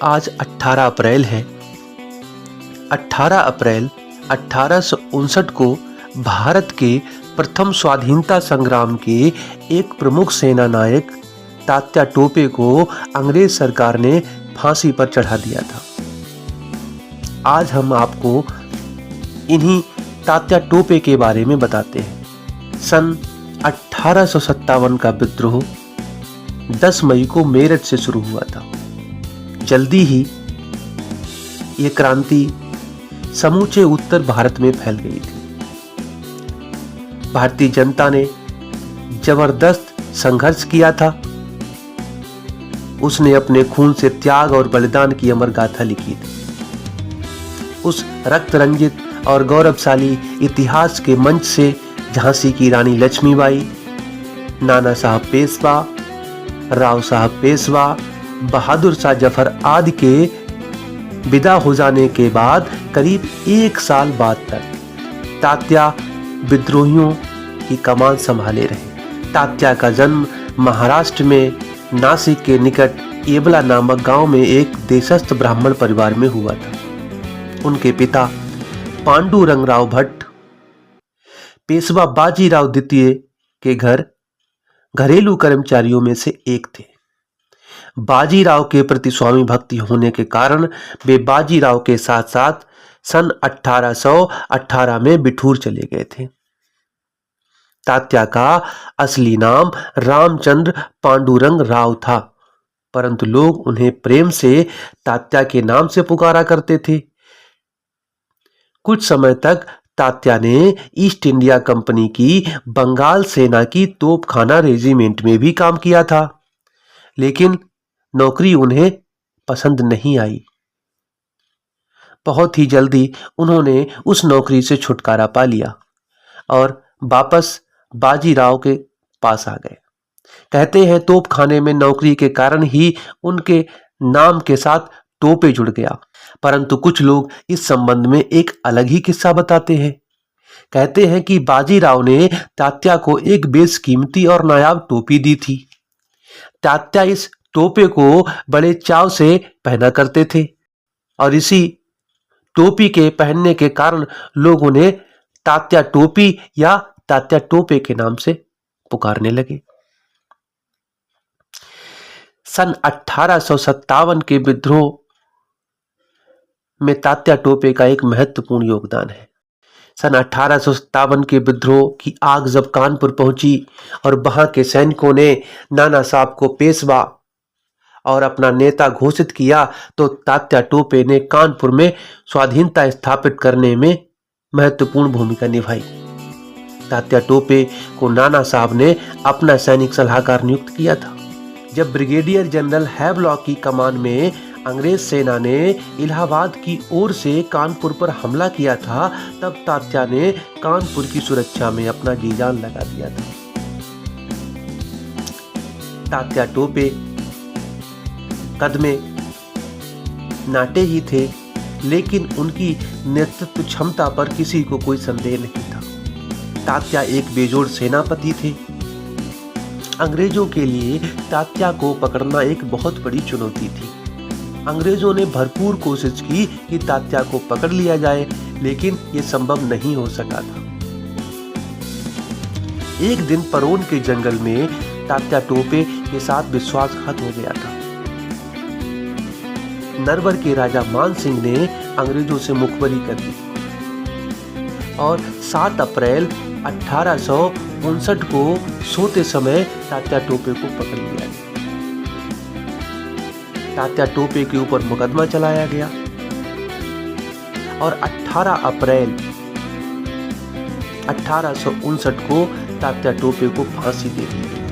आज 18 अप्रैल है। 18 अप्रैल 1859 को भारत के प्रथम स्वाधीनता संग्राम के एक प्रमुख सेना नायक तात्या टोपे को अंग्रेज सरकार ने फांसी पर चढ़ा दिया था। आज हम आपको इन्हीं तात्या टोपे के बारे में बताते हैं। सन 1857 का विद्रोह 10 मई को मेरठ से शुरू हुआ था। जल्दी ही ये क्रांति समूचे उत्तर भारत में फैल गई थी। भारतीय जनता ने जबरदस्त संघर्ष किया था। उसने अपने खून से त्याग और बलिदान की अमर गाथा लिखी थी। उस रक्त रंजित और गौरवशाली इतिहास के मंच से झांसी की रानी लक्ष्मीबाई, नाना साहब पेशवा, राव साहब पेशवा, बहादुर शाह जफर आदि के विदा हो जाने के बाद करीब 1 साल बाद तक तात्या विद्रोहियों की कमान संभाले रहे। तात्या का जन्म महाराष्ट्र में नासिक के निकट येवला नामक गांव में एक देशस्थ ब्राह्मण परिवार में हुआ था। उनके पिता पांडुरंगराव भट्ट पेशवा बाजीराव द्वितीय के घरेलू कर्मचारियों में से एक थे। बाजीराव के प्रति स्वामी भक्ति होने के कारण वे बाजीराव के साथ साथ सन 1818 में बिठूर चले गए थे। तात्या का असली नाम रामचंद्र पांडुरंग राव था, परंतु लोग उन्हें प्रेम से तात्या के नाम से पुकारा करते थे। कुछ समय तक तात्या ने ईस्ट इंडिया कंपनी की बंगाल सेना की तोपखाना रेजिमेंट में भी काम किया था, लेकिन नौकरी उन्हें पसंद नहीं आई। बहुत ही जल्दी उन्होंने उस नौकरी से छुटकारा पा लिया और वापस बाजीराव के पास आ गए। कहते हैं तोपखाने में नौकरी के कारण ही उनके नाम के साथ टोपे जुड़ गया। परंतु कुछ लोग इस संबंध में एक अलग ही किस्सा बताते हैं। कहते हैं कि बाजीराव ने तात्या को एक बेशकीमती और नायाब टोपी दी थी। तात्या इस टोपे को बड़े चाव से पहना करते थे और इसी टोपी के पहनने के कारण लोग उन्हें तात्या टोपी या तात्या टोपे के नाम से पुकारने लगे। सन 1857 के विद्रोह में तात्या टोपे का एक महत्वपूर्ण योगदान है। सन 1857 के विद्रोह की आग जब कानपुर पहुंची और वहां के सैनिकों ने नाना साहब को पेशवा और अपना नेता घोषित किया, तो तात्या टोपे ने कानपुर में स्वाधीनता स्थापित करने में महत्वपूर्ण भूमिका निभाई। तात्या टोपे को नाना साहब ने अपना सैनिक सलाहकार नियुक्त किया था। जब ब्रिगेडियर जनरल हैवलॉक की कमान में अंग्रेज सेना ने इलाहाबाद की ओर से कानपुर पर हमला किया था, तब तात्या ने कानपुर की सुरक्षा में अपना जी जान लगा दिया था। तात्या टोपे कद में नाटे ही थे, लेकिन उनकी नेतृत्व क्षमता पर किसी को कोई संदेह नहीं था। तात्या एक बेजोड़ सेनापति थे। अंग्रेजों के लिए तात्या को पकड़ना एक बहुत बड़ी चुनौती थी। अंग्रेजों ने भरपूर कोशिश की कि तात्या को पकड़ लिया जाए, लेकिन यह संभव नहीं हो सका था। एक दिन परौन के जंगल में तात्या टोपे के साथ विश्वासघात हो गया था। नरवर के राजा मान सिंह ने अंग्रेजों से मुखबरी कर दी और 7 अप्रैल 1859 को सोते समय तात्या टोपे को पकड़ लिया गया। तात्या टोपे के ऊपर मुकदमा चलाया गया और 18 अप्रैल 1859 को तात्या टोपे को फांसी दे दी गई।